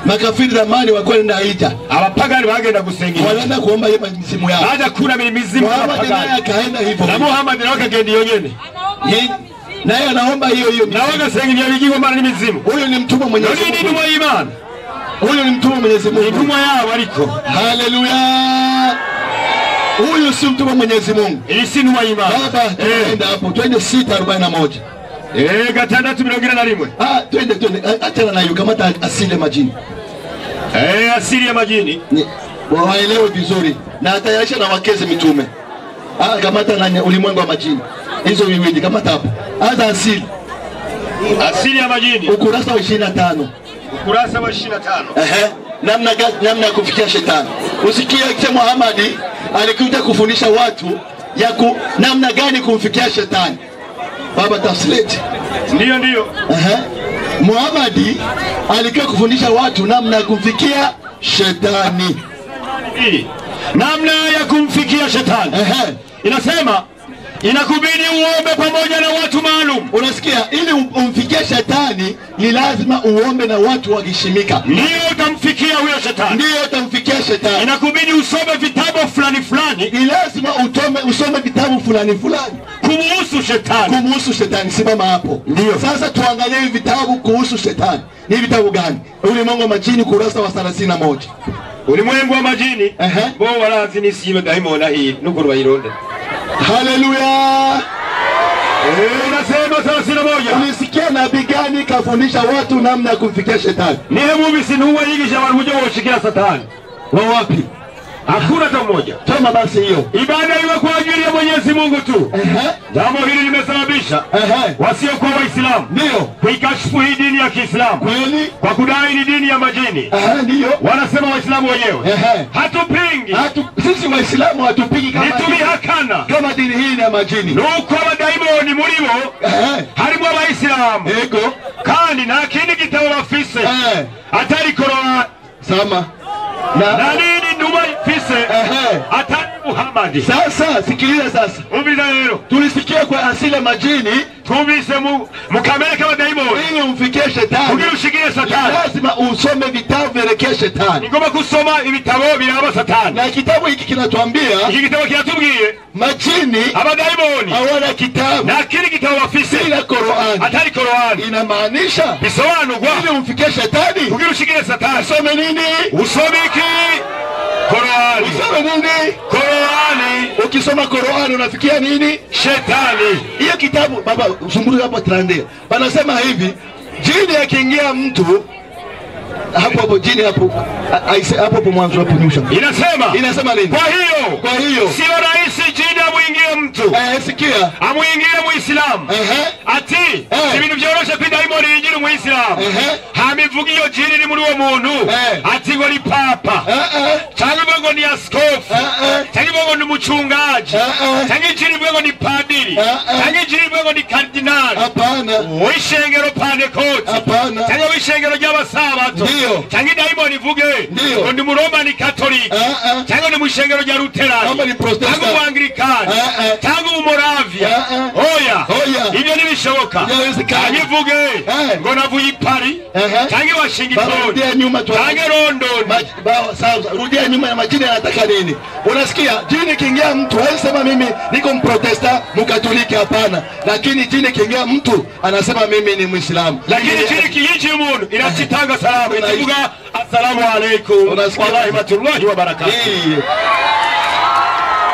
Makafiri zamani walikuwa wanaenda hija, abapagani bagenda gusenga, wanaenda kuomba hiyo mizimu yao, baada kuna mizimu ya Muhammad naye akaenda hivyo, na Muhammad naye akagenda yonyene, naye anaomba hiyo na wakasenga hiyo bigirwamana ni mizimu. Huyu ni mtumwa Mwenyezi Mungu, ni mtumwa imani, huyu ni mtumwa Mwenyezi Mungu, mtumwa yao aliko. Haleluya, huyu si mtumwa Mwenyezi Mungu, ili si mtumwa imani. Baba, tunaenda hapo, twende 6:41. gatandatu 41. Twende achana nayo, kamata asili ya majini. Asili ya majini. Waelewe vizuri na atayarisha na wakeze mitume. Kamata na ulimwengu wa majini. Hizo viwili kamata hapo. Anza asili. Asili ya majini. Ukurasa wa 25. Ukurasa wa 25. Namna ya kufikia shetani. Usikia kisha Muhammad alikuja kufundisha watu namna gani kumfikia shetani. Baba tafsiri. Ndio. Muhammad alikuwa kufundisha watu namna ya kumfikia shetani. Namna ya kumfikia shetani. Inasema inakubidi uombe pamoja na watu maalum. Unasikia, ili umfikie shetani ni lazima uombe na watu wakishimika. Ndio utamfikia huyo shetani. Ndio utamfikia shetani. Inakubidi usome vitabu fulani. Ni lazima usome vitabu fulani kumuhusu shetani. Simama hapo. Ndio. Sasa tuangalie vitabu kuhusu shetani. Ni vitabu gani? Ulimwengu wa majini kurasa wa 31. Ulimwengu wa majini. Bo walazi ni sibe daimona hii nukuru wa ironde. Haleluya. Inasema 31. Ulisikia nabii gani kafundisha watu namna ya kumfikia shetani? Ni mubisi nuwa yigisha warujo washikia satani. Wapi? Hakuna hata mmoja. Soma basi hiyo. Ibada iwe kwa ajili ya Mwenyezi Mungu tu. Jambo hili limesababisha wasiokuwa Waislamu ndio kuikashifu hii dini ya Kiislamu. Kweli? Kwa kudai ni dini ya majini. Ndio. Wanasema Waislamu wenyewe. Hatupingi. Sisi Waislamu hatupingi kama dini hii ya majini. Nuko abadaimoni muribo harimo Abayisilamu. Ego. Kandi nta kindi gitabo bafise atari Korani. Sama. Na nini numa fise atari Muhammad. Sasa sikiliza sasa. Umbiza leo. Tulisikia kwa asili ya majini, tumvise mukamere kama daimoni. Ili umfikie shetani. Ugire ushigire satani. Lazima usome vitabu vya shetani. Ngoma kusoma ibitabo biraba satani. Na kitabu hiki kinatuambia, hiki kitabu kinatubwiye majini abadaimoni hawana kitabu. Na kile kitabu bafise ila Qur'an. Atari Qur'an. Inamaanisha bisobanurwa ili umfikie shetani. Ugire ushigire satani. Usome nini? Usome iki? Qur'an. Usome nini? Qur'ani. Ukisoma Qur'an unafikia nini? Shetani. Hiyo kitabu baba zungumza hapo trande. Wanasema hivi, jini akiingia mtu hapo jini hapo mwanzo hapo nyusha. Inasema nini? Kwa hiyo sio rahisi jini amuingie mtu. Sikia. Amuingie Muislamu. Ati ibintu byoroshe kwa daimoni yinjira Muislamu. Hamivugiyo jini ni muri uwo muntu. Ati ngo ni papa. Cyangwa ngo ni askofu. Cyangwa ngo ni umuchungaji. Cyangwa jini ngo ni padiri. Cyangwa jini ngo ni kardinali. Hapana. Wishengero Pentecost. Hapana. Cyangwa wishengero ry'abasabato. Cyangwa daimoni vuge ngo ni Muromani Catholic. Cyangwa ni mushengero rya Luterani. Cyangwa mu Anglikani. Cyangwa mu Moravia. Oya. Ibyo nibishoboka. Abivuge ngo navuye i Paris. Cyangwa Washington. Cyangwa London. Rudia nyuma ya majini anataka nini? Unasikia? Jini kiingia mtu haisema mimi niko Mprotesta, Mkatoliki, hapana. Lakini jini kiingia mtu anasema mimi ni Muislamu. Lakini jini kiingia mtu inachitanga salamu. Itibuga assalamu alaykum wa rahmatullahi wa barakatuh.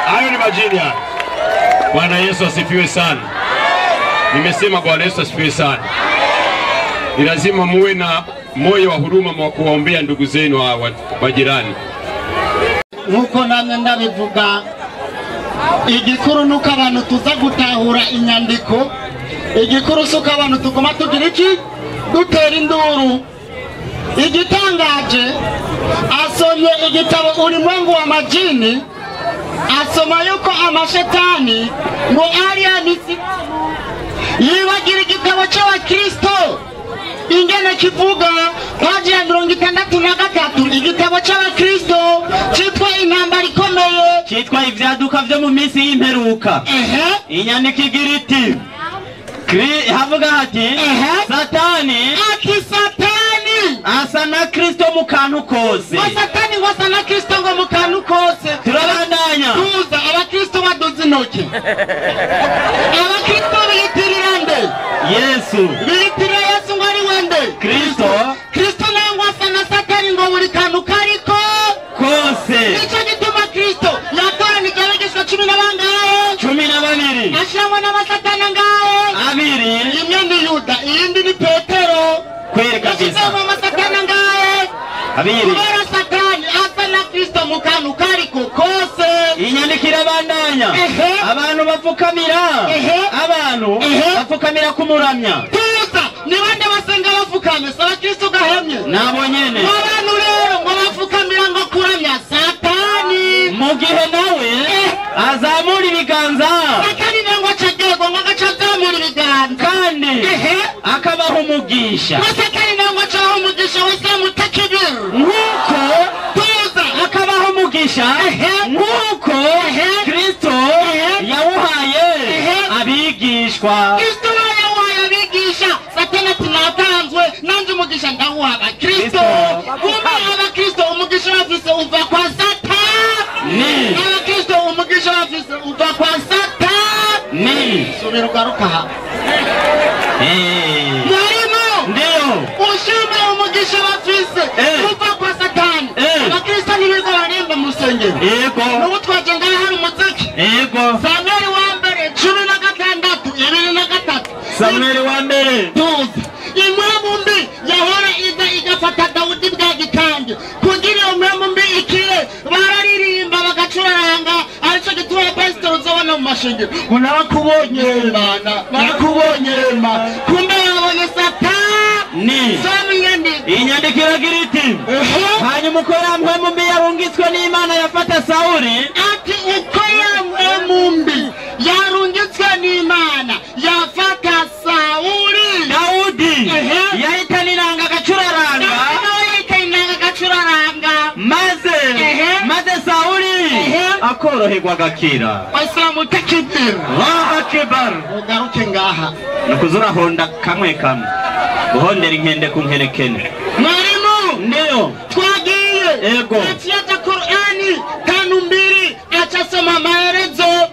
Hayo ni majini haya. Bwana Yesu asifiwe sana. Nimesema Bwana Yesu asifiwe sana. Ni lazima muwe na moyo wa huruma mwa kuwaombea ndugu zenu hawa majirani. Nkuko namwe ndabivuga, igikuru nuko abantu tuza gutahura inyandiko. Igikuru suko abantu tugoma tugira iki? Dutera induru. Igitangaje, asomye igitabo Ulimwengu wa majini, asoma yuko amashetani ngo ari Abisilamu. Yibagira igitabo cy'Abakristo ingene kivuga paji ya 63 igitabo cy'Abakristo cyitwa intambara ikomeye, cyitwa ibyaduka byo mu minsi y'imperuka. Inyandiko igira iti havuga hati satani asa na Kristo mu kantu kose. Satani ngo asa na Kristo ngo mu kantu kose. Turabandanya. Tuza Abakristo baduze intoki. Abakristo biyitirira nde? Yesu. Biyitirira Yesu ngo ari wende? Kristo. Kristo ngo asa na Satani ngo buri kantu kariko kose. Nicyo gituma Kristo yatoranije abigishwa 12. 12. Ashiramo n'abasatana ngahe? 2. Imyenda kabisa. mama satana ngaye. Abiri. Kubera satani asa na Kristo mukanu kari kokose. Inyandikira bandanya. Abantu bapfukamira. Abantu bapfukamira kumuramya. Tuza ni bande basenga bapfukame saba Kristo gahemye. Nabo nyene. Abantu rero ngo bapfukamira ngo kuramya satani. Mu gihe nawe azamura ibiganza. Satani ngo acagego ngo agacazamura ibiganza. Kandi akabaho umugisha. Satani ngo acaho umugisha wese mutakibira. Nkuko tuza akabaho umugisha. Nkuko Kristo yawuhaye abigishwa. Kristo yawuhaye abigisha. Satani tunatanzwe nanje umugisha ndawuha Kristo. Kumbe Kristo umugisha wafise uva kwa Satani. Kristo umugisha wafise uva kwa Satani. Subira ugaruka aha. Mwarimu ndio ushime umugisha wafise uva kwa Satani. Abakristo nibigo baremba mu rusengero. Yego. Nubu twagenda hari umuziki. Yego. Samuel wa mbere 16 23. Samuel wa mbere. Tuzi. Imwamu mbi yahora iza igafata Dawudi bwa gitange. Kugira umwamu mbi ikire bararirimba bagacuranga. Arico gituma pastor uzabona mu mashengero. Narakubonye Mana. Narakubonye Mana. Kumbe yabonye Satani. Inyandikira giriti. Hanyuma uko yamwe mbi yarungitswe n'Imana yafata Sauli. Ati uko yamwe mbi yarungitswe n'Imana yafata Sauli. Daudi yahitaniranga agacuraranga. Maze Sauli akoroherwa agakira. Waislamu takibir. Allahu akbar. Ugaruke ngaha. Nukuzura honda kamwe kamwe. Guhondera inkende ku nkerekene. Mwarimu ndio twagiye. Ego. Atiata Qur'ani kanumbiri achasoma maelezo.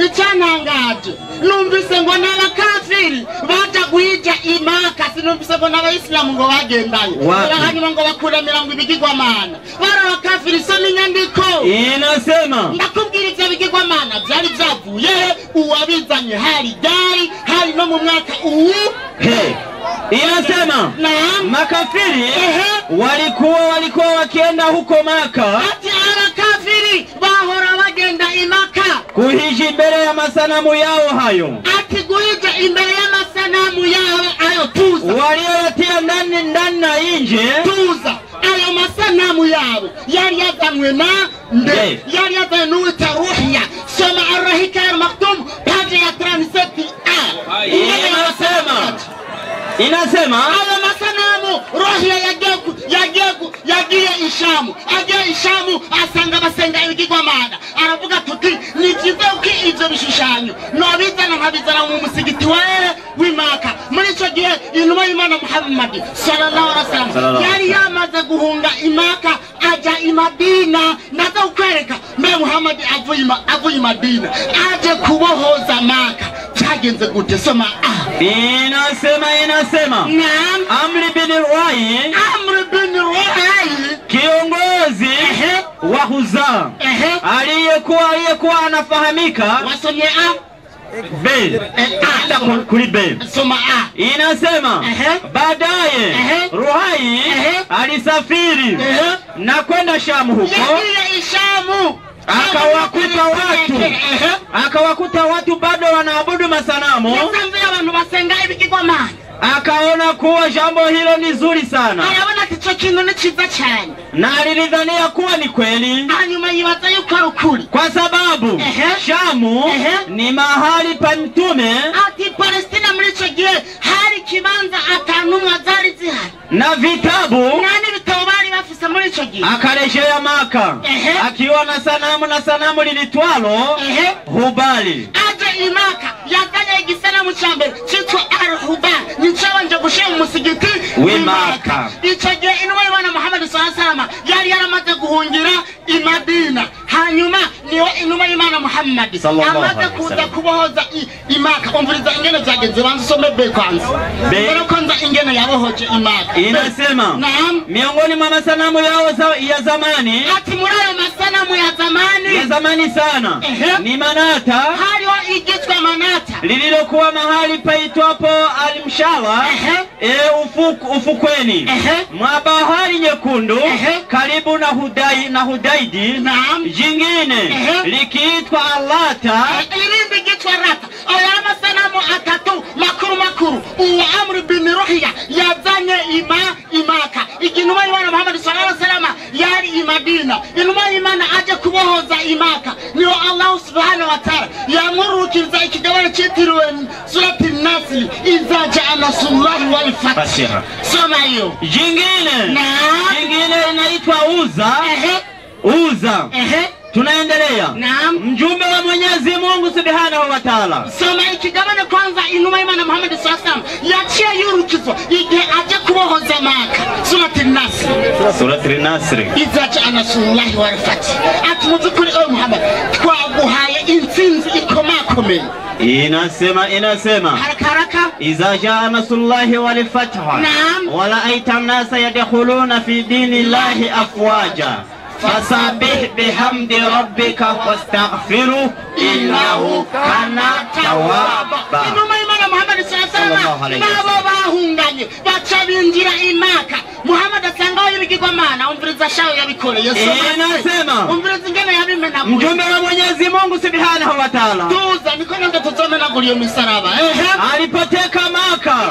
Icyanangaje numvise ngo n'abakafiri baja guhija Imaka, sinumvise ngo n'abayisilamu ngo bagendayo hanyuma ngo bakuramira ngo ibigirwamana. Bara abakafiri so n'inyandiko inasema ndakubwira ivyo bigirwamana vyari vyavuye uwabizanye hari no mu mwaka inasema makafiri walikuwa wakienda huko Maka. Ati abakafiri bahora bagenda Imaka kuhiji mbele ya masanamu yao hayo. Ati guhija imbere ya masanamu yao ayo tuza. Walioyatia ndani na nje. Tuza. Ayo masanamu yao yari yazanwe na nde. Yari yazanwe n'uwita Ruhya. Soma Ar-Rahika al-Maktum page ya 37a. Inasema ayo masanamu Ruhya yagiye Ishamu. Agiye Ishamu asanga basenga ibigirwamana. Aravuga tuti ni kiza uki ivyo bishushanyo nobizana nkabizana mu musigiti w'Imaka. Muri ico gihe inuma y'Imana Muhammad sallallahu alaihi wasallam yari yamaze guhunga Imaka aja i Madina. Ndaza ukwereka mbe Muhammad avuye i Madina aje kubohoza Maka. Cyagenze gute? Soma inasema Amr bin Ruwai kiongozi wa Huza aliyekuwa anafahamika. Wasomye kuli B. Soma inasema baadaye Ruhai alisafiri na kwenda Shamu huko. Akawakuta watu bado wanaabudu masanamu. Akaona kuwa jambo hilo ni zuri sana. Arabona kicho kintu ni ciza cyane. Na alidhania kuwa ni kweli. Hanyuma yibaza yuko ari ukuri. Kwa sababu Shamu ni mahali pa mtume. Ati Palestina muri ico gihe hari kibanza atantumwa zari zihari. Na vitabu bari bafise muri ico gihe. Akarejea Maka. Akiwa na sanamu lilitwalo Hubali. Aje Imaka yazanye igisanamu cyambere cyitwa Al-Hubal. Nicabanje gushira mu musigiti w'Imaka. Ico gihe inuma y'Imana Muhammad sallallahu alaihi wasallam yari yaramaze guhungira i Madina. Hanyuma niwe inuma y'Imana Muhammad amaze kuza kubohoza Imaka. Umviriza ingene byagenze banzisome be kwanza. Mbere kwanza ingene yabohoje Imaka. Inasema miongoni mwa masanamu yao ya zamani. Ati muri ayo masanamu ya zamani sana ni Manata. Hariho igitwa Manata. Arata lililokuwa mahali paitwapo Al-Mshara ufukweni mwa bahari nyekundu karibu na Hudaidi. Jingine likiitwa Alata ilindi gitwa Rata ayama sanamu atatu makuru uwa Amr bin Ruhiya yazanye imaka ikinuma Imana Muhammad sallallahu alaihi wasallam yari imadina inuma Imana aje kubohoza imaka niyo Allah subhanahu wa ta'ala yamurukiza ikigabane cyitiriwe surati an-Nasr iza ja'a nasrullahi wal fath. Soma hiyo. Jingine inaitwa Uza. Tunaendelea. Mjumbe wa Mwenyezi Mungu Subhanahu wa Ta'ala. Soma ikigabane kwanza inuma Imana Muhammad sallallahu alaihi wasallam yaciye yurukizwa igihe aje kubohoza maka surati an-Nasr iza ja'a nasrullahi wal fath. Atumuzukuri o Muhammad twaguhaye intsinzi ikomakomeye. Inasema haraka iza jaa nasrullahi wal fath wala aitam nasa yadkhuluna fi dinillahi afwaja fasabih bihamdi rabbika wastaghfiru innahu kana tawwaba. Inuma Imana Muhammad sallallahu alaihi wasallam bahunganye bacabinjira imaka Muhammad asanga yibigirwa mana umviriza shayo yabikore Yesu. Inasema umviriza ingene yabimena mjumbe wa Mwenyezi Mungu Subhanahu wa Ta'ala tuza nikono ngatuzomena guriyo misaraba alipoteka Maka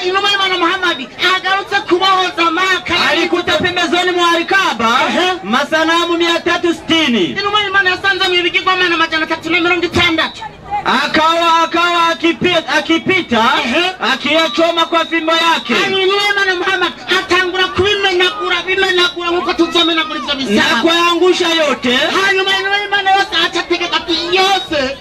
inuma Imana Muhammad agarutse kubohoza Maka alikuta pembezoni mwa Al-Kaaba masanamu 360. Inuma Imana yasanze mwibigirwa mana majana 360. Akawa akipita akiyachoma kwa fimbo yake. Inuma Imana Muhammad atangura kubimenagura nkuko tuzomenagura ivyo bisaba na kuangusha yote. Hanyuma Inuma Imana yose atategeka yose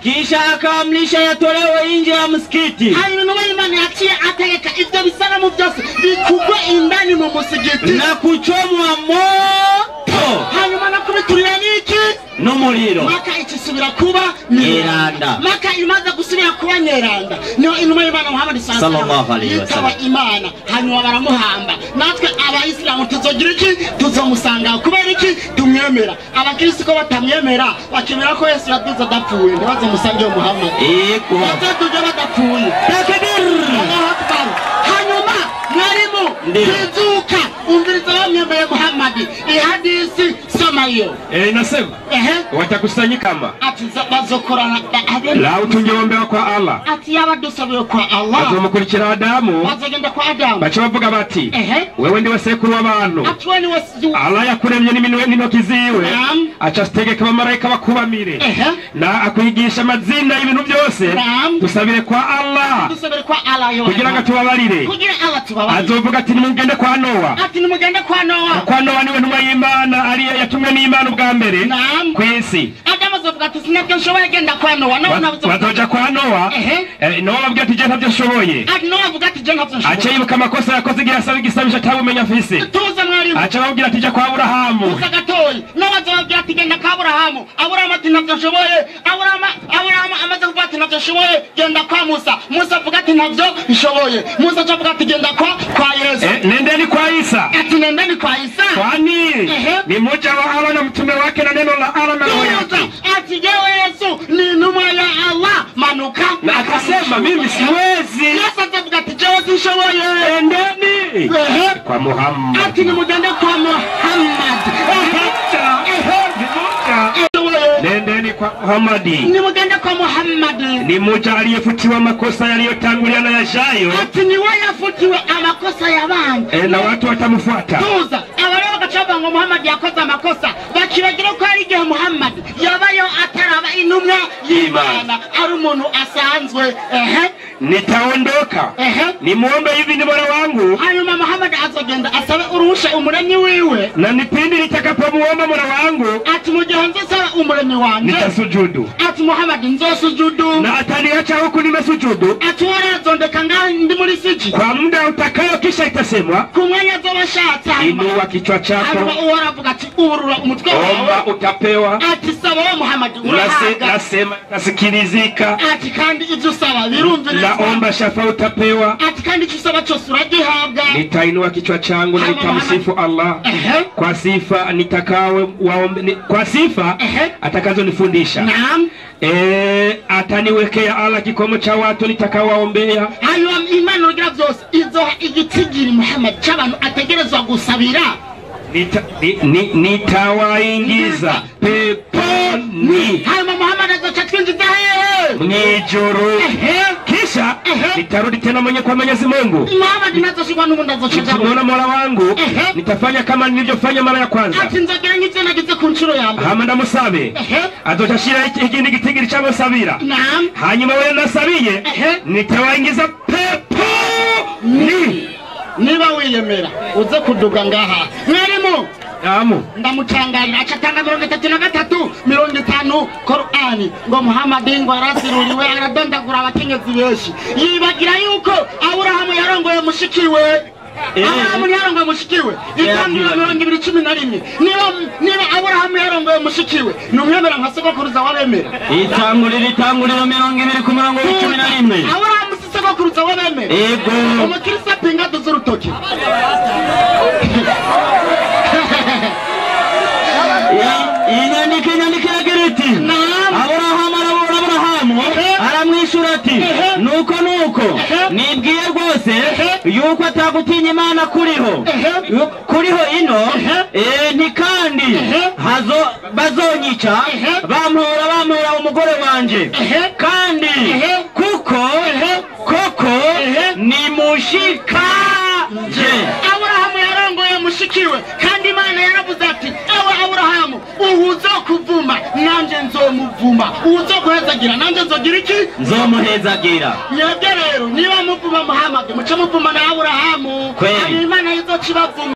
kisha akaamrisha yatolewe nje ya msikiti. Inuma Imana yaciye ategeka ivyo bisanamu byose bikugwe indani mu musigiti na kuchomwa moto. Hanyuma nakubiturira niki n'umuriro. Maka ikisubira kuba nyeranda. Maka imaze gusubira kuba nyeranda niyo inuma y'Imana Muhammad sallallahu alaihi wasallam Imana hanyuma baramuhamba. Natwe abayisilamu tuzogira iki tuzomusanga kubera iki tumwemera. Abakristo ko batamwemera bakemera ko Yesu yaduze adapfuye ntibazomusange Muhammad batuje badapfuye. Allahu Akbar. Hanyuma mwarimu kizuka umviriza bamwemeye Muhammad ihadisi soma hiyo. Inasema watakusanyika ati bazokorana la utungeombewa kwa Allah ati yabadusabiye kwa Allah bazomukurikira Adamu bazagenda kwa Adamu bacha bavuga bati wewe ndiwe sekuru w'abantu ati wewe niwe Allah yakuremye n'intoki ziwe acha stegeka abamarayika bakubamire na akwigisha amazina y'ibintu byose dusabire kwa Allah kugira ngo tubabarire azovuga ati nimugende kwa Nowa kwa Nowa niwe ntumwa y'Imana ari yatumwe n'Imana ubwa mbere kwisi. Adamu azovuga ati sinabyo nshoboye genda kwa Nowa bazoja kwa Nowa Nowa abwira ati je ntavyo nshoboye Nowa avuga ati je ntavyo nshoboye acha yibuka amakosa yakoze igihe asaba igisabisho atabumenya afise tuza mwarimu acha babwira ati je kwa Aburahamu tuza gatoyi Nowa azobwira ati genda kwa Aburahamu ati ntavyo nshoboye Aburahamu amaze kuvuga ati ntavyo nshoboye genda kwa Musa avuga ati ntavyo nshoboye Musa avuga ati genda kwa Yesu nendeni kwa Isa ati nendeni kwa Isa kwani ni mmoja wa Allah na mtume wake na neno la Allah na roho yake ati Yesu ni numa ya Allah manuka na akasema mimi siwezi. Yesu avuga ati Yesu nshoboye endeni kwa Muhammad ati ni mugende kwa Muhammad nendeni kwa Muhammad ni mugende kwa Muhammad ni mmoja aliyefutiwa makosa yaliyotangulia na yajayo ati ni wewe yafutiwe amakosa y'abantu na watu watamfuata tuza abareba gacaba ngo Muhammad yakoze amakosa bakibagira ko ari gihe Muhammad yabayo ataraba intumwa y'Imana ari umuntu asanzwe nitaondoka nimuombe hivi ni Mola wangu hanyuma Muhammad azogenda asabe uruhusha umuremyi wiwe na nipindi nitakapomuomba Mola wangu ati mugihe nzosaba umuremyi wanjye nitasujudu ati Muhammad nzosujudu na ataniacha huku nimesujudu ati warazondeka ndi muri siji kwa muda utakayo kisha itasemwa kumwanya zobashatsa inua kichwa chako waravuga ati urura umutwe omba utapewa ati saba wa Muhammad nasema nasikilizika ati kandi ivyo saba birumvira naomba shafa utapewa ati kandi icyo usaba cyose uragihabwa nitainua kichwa changu na nitamsifu Allah kwa sifa nitakawe waombe kwa sifa atakazo nifundisha ataniwekea Allah kikomo cha watu nitakawaombea. Hayo imana ugira byose izoha igitigiri Muhammad cy'abantu ategerezwa gusabira. Nitawaingiza peponi. Hayo Muhammad azoca twinjiza mwijuru. Kisha nitarudi tena mwenye kwa Mwenyezi Mungu. Muhammad nazoshikwa n'ubundi azoca. Niona Mola wangu nitafanya kama nilivyofanya mara ya kwanza. Ati nzogera nk'ivyo nagize ku nshuro ya mbere. Hama ndamusabe azoshashira ikindi gitigiri cy'abasabira. Naam. Hanyuma wewe nasabiye nitawaingiza peponi. Niba wiyemera uze kuduga ngaha mwarimu ndamutangarira acatanga 33 50 Qur'ani ngo Muhammad ngo arasiruriwe aradondagura abakenyezi benshi yibagira yuko Aburahamu yarongoye mushikiwe Aburahamu yarongoye mushikiwe itangiriro 2011 niba Aburahamu yarongoye mushikiwe numwemera nka sogokuruza wabemera itanguriro 2011 Aburahamu sogokuruza wabemera ego umukirisa pinga duzurutoke inyandikira gereti Aburahamu aramwishura ati nuko nibwiye rwose yuko atagutinya Imana kuriho ino ntikandi bazonyica bampora umugore wanje kandi kuko ni mushika je. Aburahamu yarongoye mushikiwe kandi Imana yaravuze ati ewe Aburahamu uhuzo kuvuma nanje nzomuvuma uhuzo guhezagira nanje nzogira iki nzomuhezagira. Mwebwe rero niba muvuma Muhammad muce muvuma na Aburahamu Imana izocibavuma.